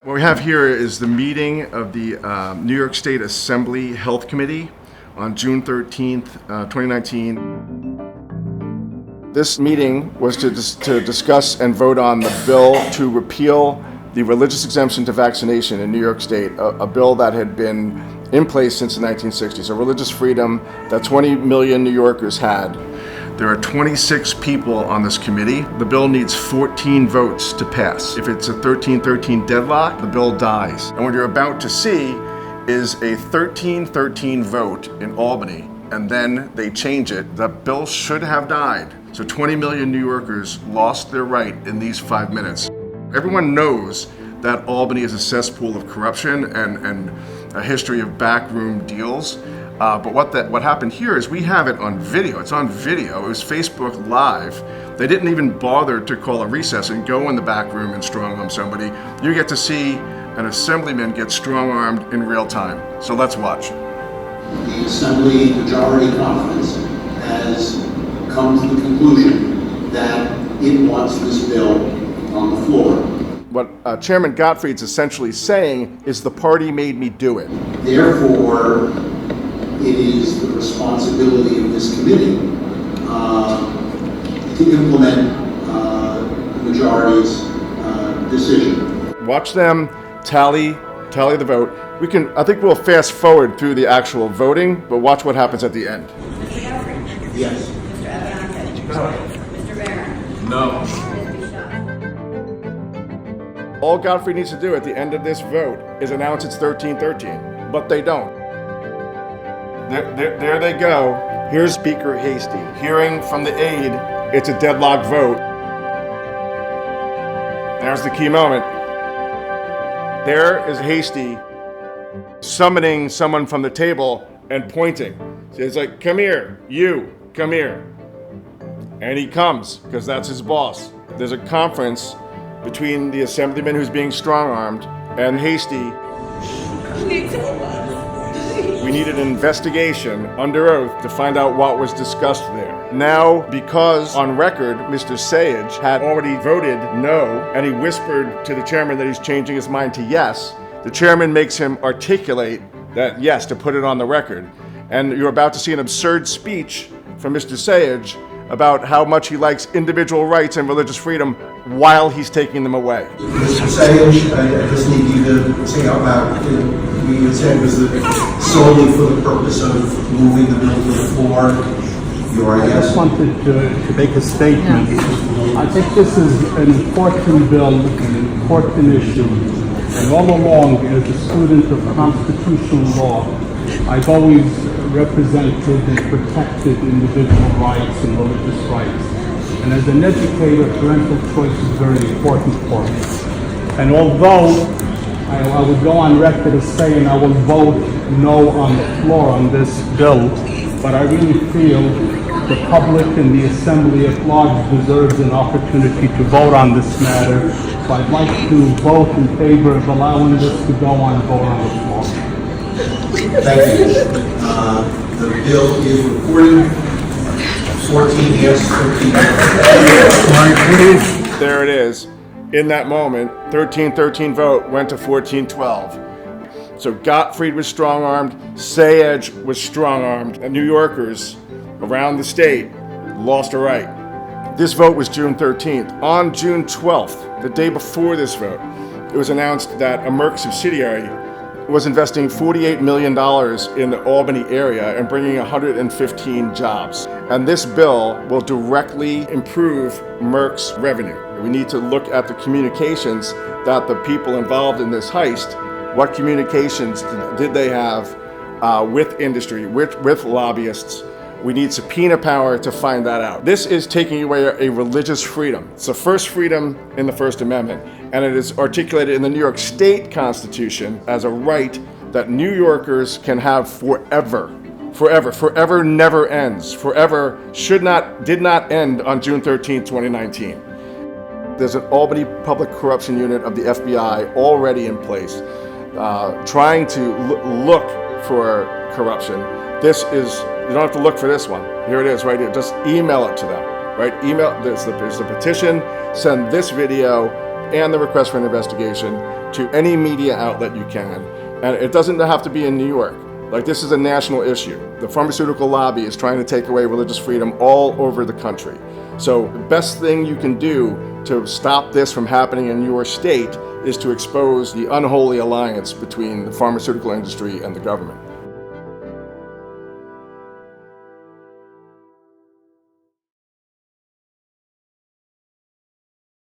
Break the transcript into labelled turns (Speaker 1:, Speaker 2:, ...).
Speaker 1: What we have here is the meeting of the New York State Assembly Health Committee on June 13th, 2019. This meeting was to discuss and vote on the bill to repeal the religious exemption to vaccination in New York State, a bill that had been in place since the 1960s, a religious freedom that 20 million New Yorkers had. There are 26 people on this committee. The bill needs 14 votes to pass. If it's a 13-13 deadlock, the bill dies. And what you're about to see is a 13-13 vote in Albany, and then they change it. The bill should have died. So 20 million New Yorkers lost their right in these 5 minutes. Everyone knows that Albany is a cesspool of corruption and a history of backroom deals. But what happened here is we have it on video. It's on video. It was Facebook Live. They didn't even bother to call a recess and go in the back room and strong-arm somebody. You get to see an assemblyman get strong-armed in real time. So let's watch.
Speaker 2: The Assembly Majority Conference has come to the conclusion that it wants this bill on the floor.
Speaker 1: What Chairman Gottfried's essentially saying is the party made me do it.
Speaker 2: Therefore, it is the responsibility of this committee to implement the majority's decision.
Speaker 1: Watch them tally the vote. I think we'll fast forward through the actual voting, but watch what happens at the end.
Speaker 3: Mr. Gottfried?
Speaker 2: Yes.
Speaker 3: Mr. Abenante?
Speaker 4: No.
Speaker 3: Mr. Barron?
Speaker 4: No.
Speaker 3: Ms. Bishop?
Speaker 1: All Gottfried needs to do at the end of this vote is announce it's 13-13, but they don't. There they go. Here's Speaker Hasty. Hearing from the aide, it's a deadlock vote. There's the key moment. There is Hasty summoning someone from the table and pointing. So it's like, come here, you, come here. And he comes, because that's his boss. There's a conference between the assemblyman who's being strong-armed and Hasty. We needed an investigation under oath to find out what was discussed there. Now, because on record, Mr. Sayegh had already voted no, and he whispered to the chairman that he's changing his mind to yes, the chairman makes him articulate that yes, to put it on the record. And you're about to see an absurd speech from Mr. Sayegh about how much he likes individual rights and religious freedom while he's taking them away.
Speaker 5: Mr. Sayegh, I just need you to say out loud, we had said was solely for the purpose of moving the bill to the floor.
Speaker 6: I just wanted to make a statement. I think this is an important bill, an important issue. And all along, as a student of constitutional law, I've always represented and protected individual rights and religious rights. And as an educator, parental choice is very important for me. And although I would go on record as saying I will vote no on the floor on this bill, but I really feel the public and the Assembly at large deserves an opportunity to vote on this matter. So I'd like to vote in favor of allowing this to go on and vote on the floor.
Speaker 5: Thank you. The bill is reported. 14 yes, 13 no.
Speaker 1: There it is. In that moment, 13-13 vote went to 14-12. So Gottfried was strong-armed, Sayegh was strong-armed, and New Yorkers around the state lost a right. This vote was June 13th. On June 12th, the day before this vote, it was announced that a Merck subsidiary was investing $48 million in the Albany area and bringing 115 jobs. And this bill will directly improve Merck's revenue. We need to look at the communications that the people involved in this heist, what communications did they have with industry, with lobbyists. We need subpoena power to find that out. This is taking away a religious freedom. It's the first freedom in the First Amendment, and it is articulated in the New York State Constitution as a right that New Yorkers can have forever. Forever. Forever never ends. Forever did not end on June 13, 2019. There's an Albany Public Corruption Unit of the FBI already in place, trying to look for corruption. You don't have to look for this one. Here it is right here. Just email it to them, right? Email, there's the petition, send this video and the request for an investigation to any media outlet you can. And it doesn't have to be in New York. Like, this is a national issue. The pharmaceutical lobby is trying to take away religious freedom all over the country. So the best thing you can do to stop this from happening in your state is to expose the unholy alliance between the pharmaceutical industry and the government.